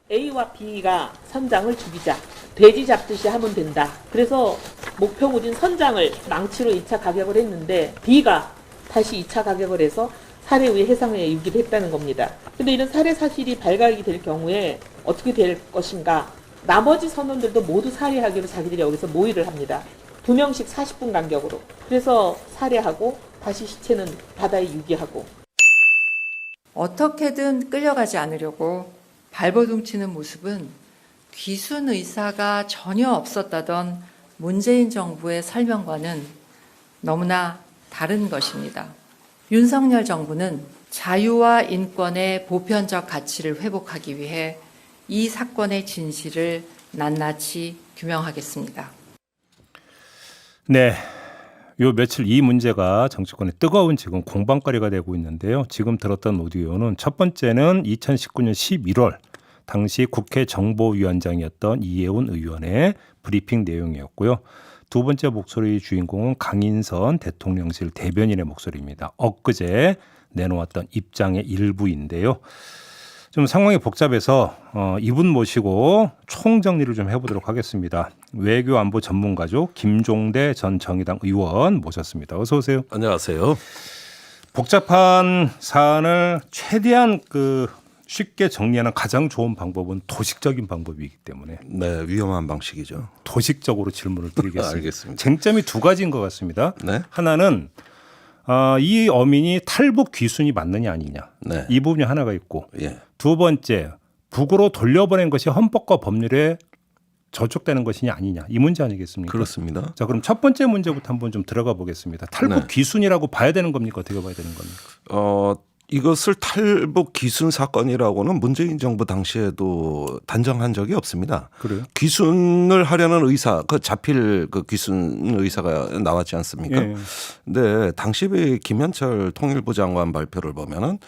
A와 B가 선장을 죽이자. 돼지 잡듯이 하면 된다. 그래서 목표물인 선장을 망치로 2차 가격을 했는데 B가 다시 2차 가격을 해서 살해 후에 해상에 유기를 했다는 겁니다. 근데 이런 살해 사실이 발각이 될 경우에 어떻게 될 것인가? 나머지 선원들도 모두 살해하기로 자기들이 여기서 모의를 합니다. 2명씩 40분 간격으로. 그래서 살해하고 다시 시체는 바다에 유기하고. 어떻게든 끌려가지 않으려고 발버둥 치는 모습은 귀순 의사가 전혀 없었다던 문재인 정부의 설명과는 너무나 다른 것입니다. 윤석열 정부는 자유와 인권의 보편적 가치를 회복하기 위해 이 사건의 진실을 낱낱이 규명하겠습니다. 네. 요 며칠 이 문제가 정치권의 뜨거운 지금 공방거리가 되고 있는데요. 지금 들었던 오디오는 첫 번째는 2019년 11월 당시 국회 정보위원장이었던 이해운 의원의 브리핑 내용이었고요. 두 번째 목소리 주인공은 강인선 대통령실 대변인의 목소리입니다. 엊그제 내놓았던 입장의 일부인데요. 좀 상황이 복잡해서 이분 모시고 총정리를 좀 해보도록 하겠습니다. 외교안보 전문가죠. 김종대 전 정의당 의원 모셨습니다. 어서 오세요. 안녕하세요. 복잡한 사안을 최대한 쉽게 정리하는 가장 좋은 방법은 도식적인 방법이기 때문에 네, 위험한 방식이죠. 도식적으로 질문을 드리겠습니다. 알겠습니다. 쟁점이 두 가지인 것 같습니다. 네. 하나는 이 어민이 탈북 귀순이 맞느냐 아니냐. 네. 이 부분이 하나가 있고 예. 두 번째 북으로 돌려보낸 것이 헌법과 법률에 저촉되는 것이냐 아니냐. 이 문제 아니겠습니까? 그렇습니다. 자, 그럼 첫 번째 문제부터 한번 좀 들어가 보겠습니다. 탈북 네. 귀순이라고 봐야 되는 겁니까? 어떻게 봐야 되는 겁니까? 이것을 탈북 귀순 사건이라고는 문재인 정부 당시에도 단정한 적이 없습니다. 그래요? 귀순을 하려는 의사, 잡힐 귀순 의사가 나왔지 않습니까? 예. 근데 당시 김현철 통일부 장관 발표를 보면은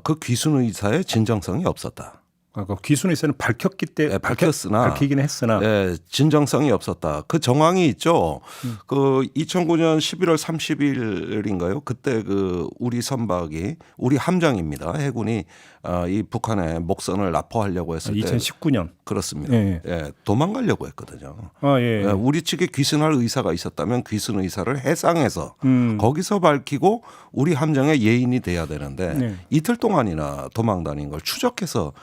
그 귀순 의사의 진정성이 없었다. 아까 귀순 의사는 밝혔기 때문에 밝히긴 했으나 네, 진정성이 없었다. 그 정황이 있죠. 그 2009년 11월 30일인가요? 그때 우리 선박이 우리 함정입니다. 해군이 이 북한의 목선을 납포하려고 했을 때 2019년 그렇습니다. 예. 예, 도망가려고 했거든요. 예. 예, 우리 측에 귀순할 의사가 있었다면 귀순 의사를 해상에서 거기서 밝히고 우리 함정의 예인이 돼야 되는데 네. 이틀 동안이나 도망 다닌 걸 추적해서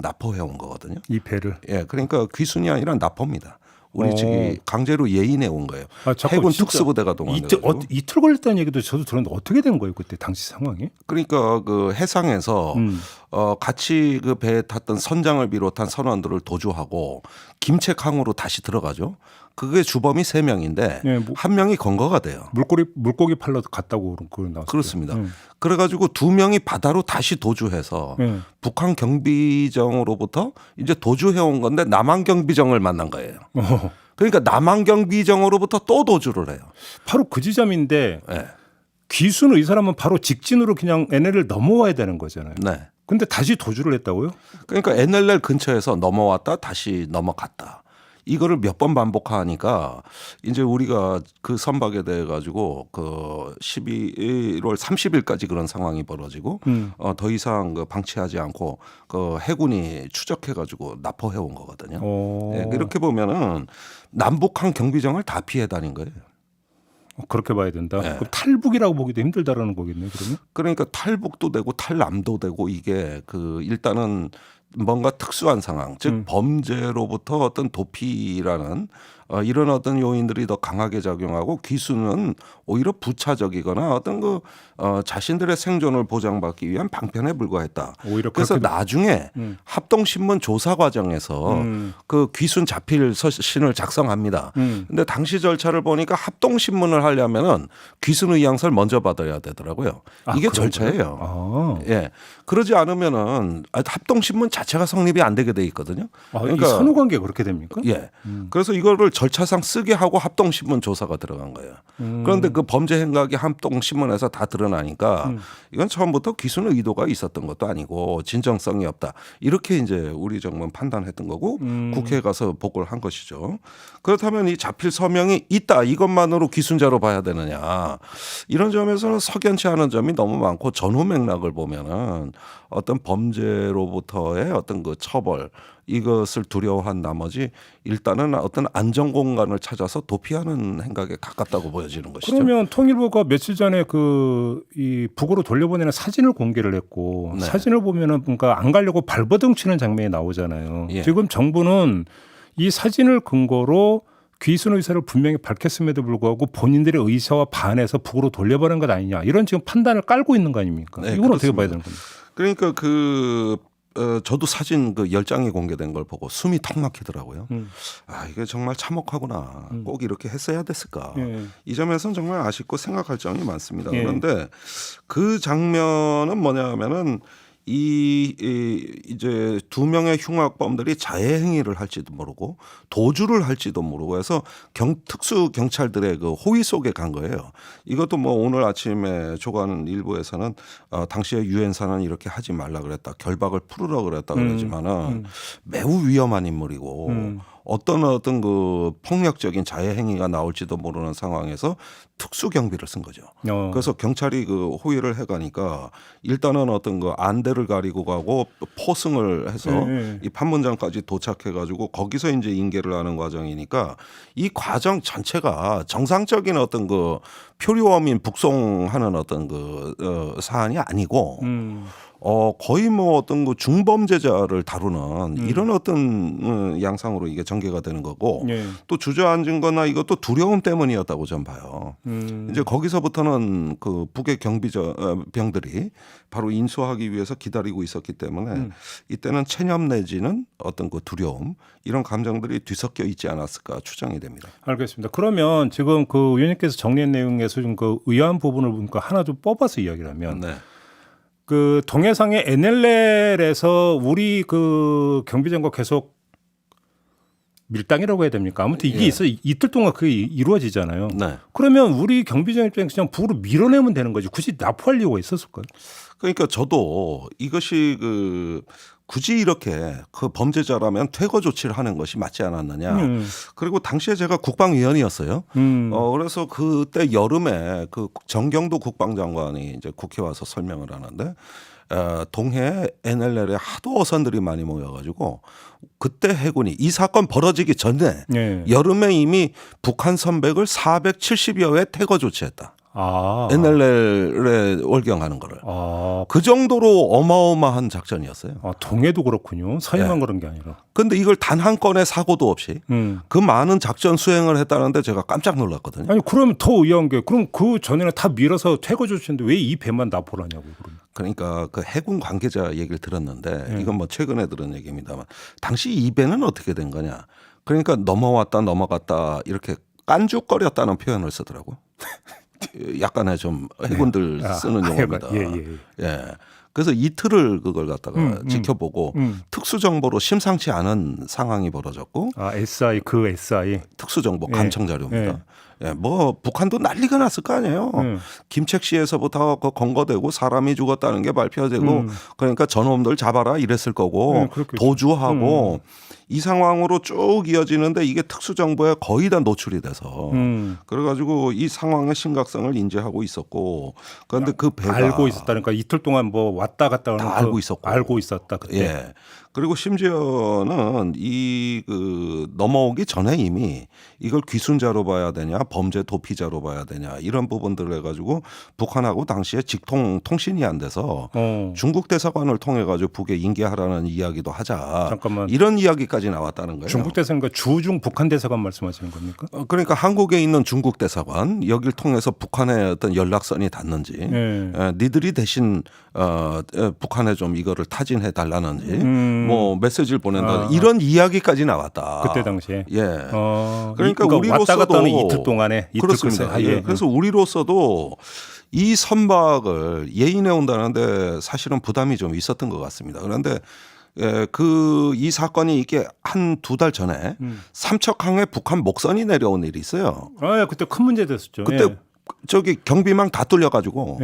납포해 온 거거든요. 이 배를. 예, 그러니까 귀순이 아니라 납포입니다. 우리 측이 강제로 예인해 온 거예요. 잠깐, 해군 진짜 특수부대가 동원돼가지고. 이틀 걸렸다는 얘기도 저도 들었는데 어떻게 된 거예요 그때 당시 상황이? 그러니까 해상에서 같이 배에 탔던 선장을 비롯한 선원들을 도주하고 김책항으로 다시 들어가죠. 그게 주범이 3명인데 네, 한 명이 건거가 돼요. 물고기 팔러 갔다고 그런 나왔어요. 그렇습니다. 그래가지고 2명이 바다로 다시 도주해서 북한 경비정으로부터 이제 도주해온 건데 남한 경비정을 만난 거예요. 그러니까 남한 경비정으로부터 또 도주를 해요. 바로 그 지점인데 네. 귀순 의사라면 바로 직진으로 그냥 NLL 넘어와야 되는 거잖아요. 네. 근데 다시 도주를 했다고요? 그러니까 NLL 근처에서 넘어왔다 다시 넘어갔다. 이거를 몇 번 반복하니까 이제 우리가 그 선박에 대해 가지고 11월 30일까지 그런 상황이 벌어지고 더 이상 방치하지 않고 해군이 추적해 가지고 납포해 온 거거든요. 네, 이렇게 보면은 남북한 경비정을 다 피해 다닌 거예요. 그렇게 봐야 된다. 네. 그럼 탈북이라고 보기도 힘들다라는 거겠네요. 그러면? 그러니까 탈북도 되고 탈남도 되고 이게 일단은 뭔가 특수한 상황, 즉 범죄로부터 어떤 도피라는 이런 어떤 요인들이 더 강하게 작용하고 귀순은 오히려 부차적이거나 어떤 자신들의 생존을 보장받기 위한 방편에 불과했다. 오히려 그래서 그렇게도- 나중에 합동신문 조사 과정에서 그 귀순 자필 서신을 작성합니다. 근데 당시 절차를 보니까 합동신문을 하려면은 귀순 의향서를 먼저 받아야 되더라고요. 이게 그런 절차예요. 예. 그러지 않으면은 합동신문 자체가 성립이 안 되게 돼 있거든요. 그러니까 선후 관계가 그렇게 됩니까? 예. 그래서 이거를 절차상 쓰게 하고 합동신문 조사가 들어간 거예요. 그런데 그 범죄 행각이 합동신문에서 다 드러나니까 이건 처음부터 귀순 의도가 있었던 것도 아니고 진정성이 없다. 이렇게 이제 우리 정부는 판단했던 거고 국회에 가서 보고를 한 것이죠. 그렇다면 이 자필 서명이 있다. 이것만으로 귀순자로 봐야 되느냐. 이런 점에서는 석연치 않은 점이 너무 많고 전후 맥락을 보면은 어떤 범죄로부터의 어떤 그 처벌 이것을 두려워한 나머지 일단은 어떤 안전 공간을 찾아서 도피하는 행각에 가깝다고 보여지는 것이죠. 그러면 통일부가 며칠 전에 이 북으로 돌려보내는 사진을 공개를 했고 네. 사진을 보면은 뭔가 안 가려고 발버둥 치는 장면이 나오잖아요. 예. 지금 정부는 이 사진을 근거로 귀순 의사를 분명히 밝혔음에도 불구하고 본인들의 의사와 반해서 북으로 돌려보낸 것 아니냐 이런 지금 판단을 깔고 있는 거 아닙니까? 네, 이건 어떻게 그렇습니다. 봐야 되는 겁니까? 그러니까 저도 사진 10장이 공개된 걸 보고 숨이 턱 막히더라고요. 아, 이게 정말 참혹하구나. 꼭 이렇게 했어야 됐을까. 예. 이 점에서는 정말 아쉽고 생각할 점이 많습니다. 예. 그런데 그 장면은 뭐냐면은 이제 두 명의 흉악범들이 자해 행위를 할지도 모르고 도주를 할지도 모르고 해서 특수 경찰들의 그 호의 속에 간 거예요. 이것도 뭐 오늘 아침에 조간 일부에서는 당시에 유엔사는 이렇게 하지 말라 그랬다. 결박을 풀으라 그랬다 그러지만은 매우 위험한 인물이고 어떤 그 폭력적인 자해 행위가 나올지도 모르는 상황에서 특수 경비를 쓴 거죠. 그래서 경찰이 그 호위를 해가니까 일단은 어떤 그 안대를 가리고 가고 포승을 해서 이 판문점까지 도착해가지고 거기서 이제 인계를 하는 과정이니까 이 과정 전체가 정상적인 어떤 그 표류어민 북송하는 어떤 그 사안이 아니고. 거의 뭐 어떤 그 중범죄자를 다루는 이런 어떤 양상으로 이게 전개가 되는 거고 예. 또 주저앉은 거나 이것도 두려움 때문이었다고 전 봐요. 이제 거기서부터는 그 북의 병들이 바로 인수하기 위해서 기다리고 있었기 때문에 이때는 체념 내지는 어떤 그 두려움 이런 감정들이 뒤섞여 있지 않았을까 추정이 됩니다. 알겠습니다. 그러면 지금 그 의원님께서 정리한 내용에서 좀 그 의아한 부분을 보니까 하나 좀 뽑아서 이야기를 하면 네. 그 동해상의 NLL에서 우리 그 경비정과 계속 밀당이라고 해야 됩니까? 아무튼 이게 예. 있어 이틀 동안 그게 이루어지잖아요. 네. 그러면 우리 경비정 입장에서 그냥 북으로 밀어내면 되는 거지. 굳이 납포할 이유가 있었을까요? 그러니까 저도 이것이 굳이 이렇게 그 범죄자라면 퇴거 조치를 하는 것이 맞지 않았느냐. 그리고 당시에 제가 국방위원이었어요. 그래서 그때 여름에 그 정경도 국방장관이 이제 국회 와서 설명을 하는데 동해 NLL에 하도 어선들이 많이 모여가지고 그때 해군이 이 사건 벌어지기 전에 네. 여름에 이미 북한 선백을 470여 회 퇴거 조치했다. 아. NLL에 월경하는 거를. 아. 그 정도로 어마어마한 작전이었어요. 아, 동해도 그렇군요. 서해만 네. 그런 게 아니라. 그런데 이걸 단 한 건의 사고도 없이 그 많은 작전 수행을 했다는데 제가 깜짝 놀랐거든요. 아니 그러면 더 의아한 게 그럼 그 전에는 다 밀어서 퇴거 조치인데 왜 이 배만 납포를 하냐고 그러면. 그러니까 그 해군 관계자 얘기를 들었는데 이건 뭐 최근에 들은 얘기입니다만 당시 이 배는 어떻게 된 거냐. 그러니까 넘어왔다 넘어갔다 이렇게 깐죽거렸다는 표현을 쓰더라고. 약간의 좀 해군들 쓰는 용어입니다. 예. 그래서 이틀을 그걸 갖다가 지켜보고 특수정보로 심상치 않은 상황이 벌어졌고. 아, SI 그 SI. 특수정보 예. 간청 자료입니다. 예, 뭐 북한도 난리가 났을 거 아니에요. 김책시에서부터 그 건거되고 사람이 죽었다는 게 발표되고 그러니까 저놈들 잡아라 이랬을 거고 도주하고 이 상황으로 쭉 이어지는데 이게 특수정보에 거의 다 노출이 돼서 그래가지고 이 상황의 심각성을 인지하고 있었고 그런데 그 배가 알고 있었다니까 이틀 동안 뭐 왔다 갔다 하는 다 알고 있었고 알고 있었다 그때. 예. 그리고 심지어는 넘어오기 전에 이미 이걸 귀순자로 봐야 되냐 범죄 도피자로 봐야 되냐 이런 부분들을 해가지고 북한하고 당시에 직통 통신이 안 돼서 중국 대사관을 통해 가지고 북에 인계하라는 이야기도 하자. 잠깐만. 이런 이야기까지 나왔다는 거예요. 중국 대사관과 주중 북한 대사관 말씀하시는 겁니까? 그러니까 한국에 있는 중국 대사관 여기를 통해서 북한의 어떤 연락선이 닿는지 니들이 대신 북한에 좀 이거를 타진해 달라는지 뭐 메시지를 보낸다 이런 이야기까지 나왔다. 그때 당시에. 예. 그러니까 우리로서도 왔다 갔다 하는 이틀 동안에 이틀 그렇습니다. 사이에. 예. 그래서 우리로서도 이 선박을 예인해 온다는데 사실은 부담이 좀 있었던 것 같습니다. 그런데 이 사건이 이게 한 두 달 전에 삼척항에 북한 목선이 내려온 일이 있어요. 아, 그때 큰 문제 됐었죠. 그때 저기 경비망 다 뚫려가지고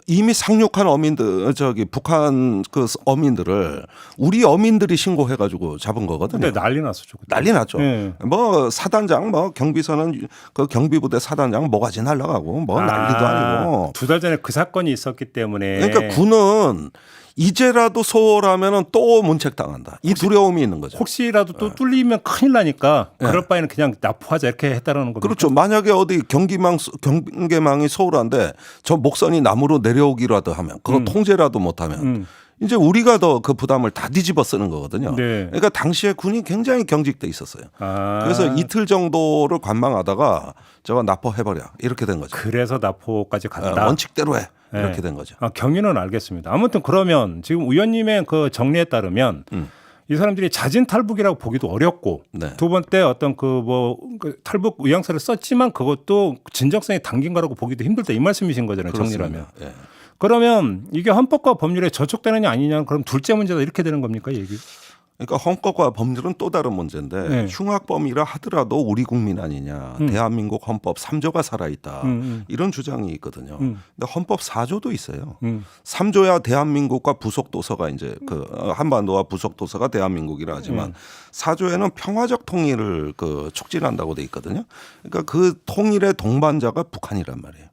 이미 상륙한 어민들 북한 그 어민들을 우리 어민들이 신고해가지고 잡은 거거든요. 근데 난리 났었죠. 그때. 난리 났죠. 예. 뭐 사단장, 뭐 경비서는 그 경비부대 사단장 모가지 날라가고 뭐 난리도 아니고. 2달 전에 그 사건이 있었기 때문에. 그러니까 군은 이제라도 소홀하면은 또 문책당한다. 이 두려움이 있는 거죠. 혹시라도 또 뚫리면 큰일 나니까 예. 그럴 바에는 그냥 납포하자 이렇게 했다라는 겁니다. 그렇죠. 만약에 어디 경계망이 소홀한데 저 목선이 남으로 내려오기라도 하면 그거 통제라도 못하면 이제 우리가 더 그 부담을 다 뒤집어 쓰는 거거든요. 네. 그러니까 당시에 군이 굉장히 경직돼 있었어요. 그래서 이틀 정도를 관망하다가 저거 납포해버려 이렇게 된 거죠. 그래서 납포까지 갔다. 원칙대로 해 이렇게 네. 된 거죠. 경위는 알겠습니다. 아무튼 그러면 지금 의원님의 그 정리에 따르면 이 사람들이 자진 탈북이라고 보기도 어렵고 네. 두 번째 어떤 그 탈북 의향서를 썼지만 그것도 진정성이 담긴 거라고 보기도 힘들다 이 말씀이신 거잖아요. 정리라면. 예. 그러면 이게 헌법과 법률에 저촉되느냐 아니냐 그럼 둘째 문제다 이렇게 되는 겁니까 얘기? 그러니까 헌법과 법률은 또 다른 문제인데 네. 흉악범이라 하더라도 우리 국민 아니냐. 대한민국 헌법 3조가 살아있다. 이런 주장이 있거든요. 근데 헌법 4조도 있어요. 3조야 대한민국과 부속도서가 이제 그 한반도와 부속도서가 대한민국이라 하지만 4조에는 평화적 통일을 그 촉진한다고 돼 있거든요. 그러니까 그 통일의 동반자가 북한이란 말이에요.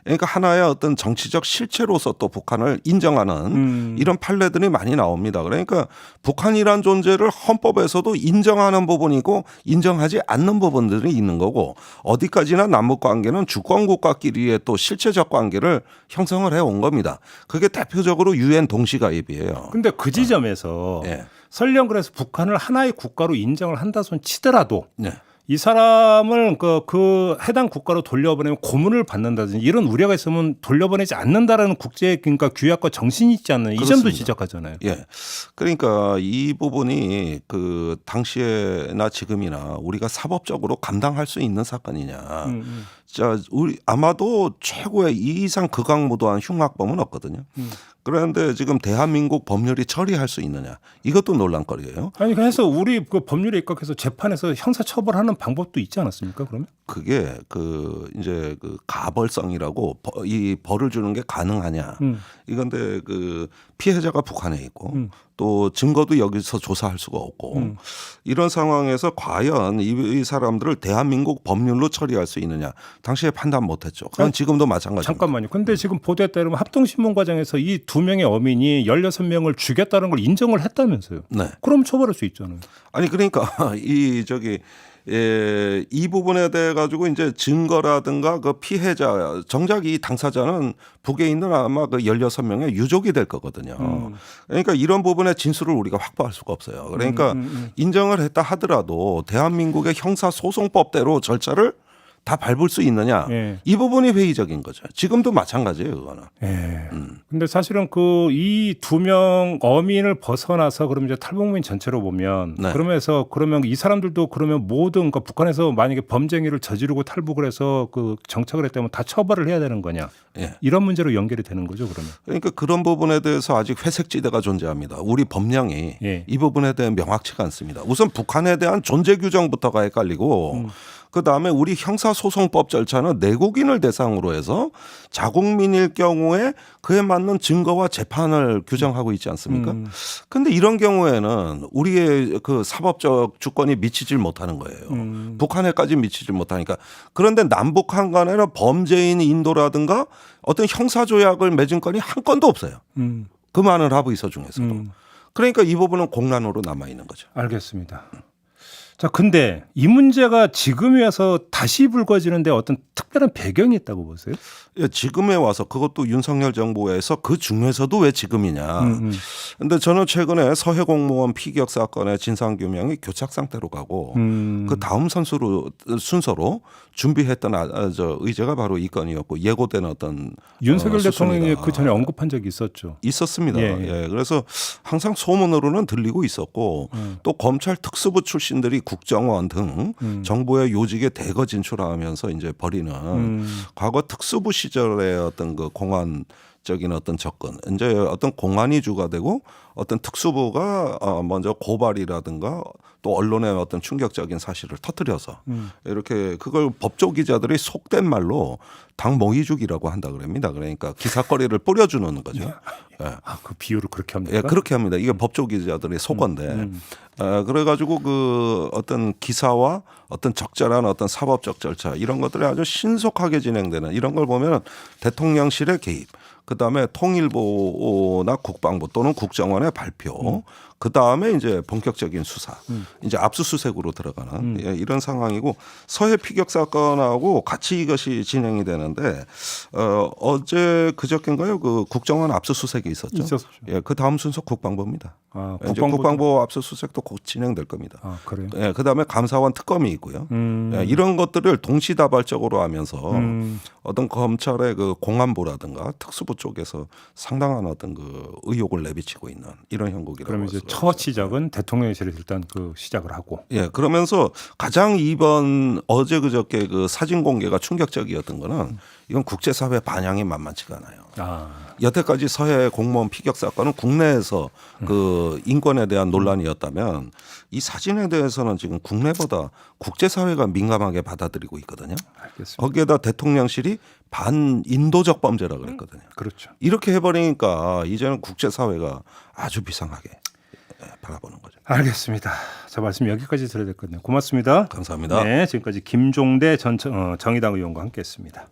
그러니까 하나의 어떤 정치적 실체로서 또 북한을 인정하는 이런 판례들이 많이 나옵니다. 그러니까 북한이란 존재를 헌법에서도 인정하는 부분이고 인정하지 않는 부분들이 있는 거고 어디까지나 남북 관계는 주권국가끼리의 또 실체적 관계를 형성을 해온 겁니다. 그게 대표적으로 유엔 동시가입이에요. 근데 그 지점에서 예. 설령 그래서 북한을 하나의 국가로 인정을 한다 손 치더라도 네. 이 사람을 그 해당 국가로 돌려보내면 고문을 받는다든지 이런 우려가 있으면 돌려보내지 않는다라는 국제 그러니까 규약과 정신이 있지 않는 이 점도 그렇습니다. 지적하잖아요. 예. 그러니까 이 부분이 그 당시에나 지금이나 우리가 사법적으로 감당할 수 있는 사건이냐. 자, 우리 아마도 최고의 이 이상 극악무도한 흉악범은 없거든요. 그런데 지금 대한민국 법률이 처리할 수 있느냐. 이것도 논란거리예요. 아니 그래서 우리 그 법률에 입각해서 재판에서 형사 처벌하는 방법도 있지 않았습니까? 그러면? 그게 그 이제 그 가벌성이라고 이 벌을 주는 게 가능하냐. 이건데 그 피해자가 북한에 있고 또 증거도 여기서 조사할 수가 없고 이런 상황에서 과연 이 사람들을 대한민국 법률로 처리할 수 있느냐. 당시에 판단 못했죠. 그건 지금도 마찬가지입니다. 잠깐만요. 근데 지금 보도에 따르면 합동신문 과정에서 이 2명의 어민이 16명을 죽였다는 걸 인정을 했다면서요. 네. 그럼 처벌할 수 있잖아요. 아니 그러니까 이 부분에 대해 가지고 이제 증거라든가 그 피해자 정작 이 당사자는 북에 있는 아마 그 16명의 유족이 될 거거든요. 그러니까 이런 부분의 진술을 우리가 확보할 수가 없어요. 그러니까 인정을 했다 하더라도 대한민국의 형사소송법대로 절차를 다 밟을 수 있느냐. 예. 이 부분이 회의적인 거죠. 지금도 마찬가지예요. 그거는. 예. 근데 사실은 그 이 2명 어민을 벗어나서 그러면 이제 탈북민 전체로 보면 네. 그러면 이 사람들도 그러면 모든 그러니까 북한에서 만약에 범죄행위를 저지르고 탈북을 해서 그 정착을 했다면 다 처벌을 해야 되는 거냐. 예. 이런 문제로 연결이 되는 거죠, 그러면. 그러니까 그런 부분에 대해서 아직 회색지대가 존재합니다. 우리 법령이 예. 이 부분에 대해 명확치가 않습니다. 우선 북한에 대한 존재 규정부터가 헷갈리고 그다음에 우리 형사소송법 절차는 내국인을 대상으로 해서 자국민일 경우에 그에 맞는 증거와 재판을 규정하고 있지 않습니까? 그런데 이런 경우에는 우리의 그 사법적 주권이 미치질 못하는 거예요. 북한에까지 미치질 못하니까. 그런데 남북한 간에는 범죄인 인도라든가 어떤 형사조약을 맺은 건이 한 건도 없어요. 그 많은 합의서 중에서도. 그러니까 이 부분은 공란으로 남아있는 거죠. 알겠습니다. 자, 근데 이 문제가 지금에 와서 다시 불거지는데 어떤 특별한 배경이 있다고 보세요? 예, 지금에 와서 그것도 윤석열 정부에서 그 중에서도 왜 지금이냐. 근데 저는 최근에 서해 공무원 피격 사건의 진상규명이 교착 상태로 가고 그 다음 순서로 준비했던 의제가 바로 이 건이었고 예고된 어떤 윤석열 대통령이 수순이다. 그 전에 언급한 적이 있었죠. 있었습니다. 예. 예. 그래서 항상 소문으로는 들리고 있었고 또 검찰 특수부 출신들이 국정원 등 정부의 요직에 대거 진출하면서 이제 벌이는 과거 특수부 시절의 어떤 그 공안 적인 어떤 접근, 이제 어떤 공안이 주가 되고 어떤 특수부가 먼저 고발이라든가 또 언론의 어떤 충격적인 사실을 터뜨려서 이렇게 그걸 법조 기자들이 속된 말로 당 모기죽이라고 한다 그럽니다. 그러니까 기사거리를 뿌려주는 거죠. 예. 아, 그 비유를 그렇게 합니까? 예, 그렇게 합니다. 이게 법조 기자들의 속어인데, 그래가지고 그 어떤 기사와 어떤 적절한 어떤 사법적 절차 이런 것들이 아주 신속하게 진행되는 이런 걸 보면 대통령실의 개입, 그 다음에 통일부나 국방부 또는 국정원의 발표, 그 다음에 이제 본격적인 수사, 이제 압수수색으로 들어가는 예, 이런 상황이고 서해 피격 사건하고 같이 이것이 진행이 되는데 어제 그저께인가요? 그 국정원 압수수색이 있었죠. 있었죠. 예, 그 다음 순서 국방부입니다. 아, 이제 국방부 압수수색도 곧 진행될 겁니다. 아, 그래요? 예, 그 다음에 감사원 특검이 있고요. 예, 이런 것들을 동시다발적으로 하면서 어떤 검찰의 그 공안부라든가 특수부 쪽에서 상당한 어떤 그 의혹을 내비치고 있는 이런 형국이라고. 그럼 이제 할 수가 첫 있어요. 시작은 대통령실에서 일단 그 시작을 하고. 예, 그러면서 가장 이번 어제 그저께 그 사진 공개가 충격적이었던 거는 이건 국제사회 반향이 만만치가 않아요. 아, 여태까지 서해 공무원 피격 사건은 국내에서 그 인권에 대한 논란이었다면 이 사진에 대해서는 지금 국내보다 국제사회가 민감하게 받아들이고 있거든요. 알겠습니다. 거기에다 대통령실이 반인도적 범죄라 그랬거든요. 그렇죠. 이렇게 해버리니까 이제는 국제사회가 아주 비상하게 바라보는 거죠. 알겠습니다. 저 말씀 여기까지 들어야 될 것 같네요. 고맙습니다. 감사합니다. 네, 지금까지 김종대 전 정의당 의원과 함께했습니다.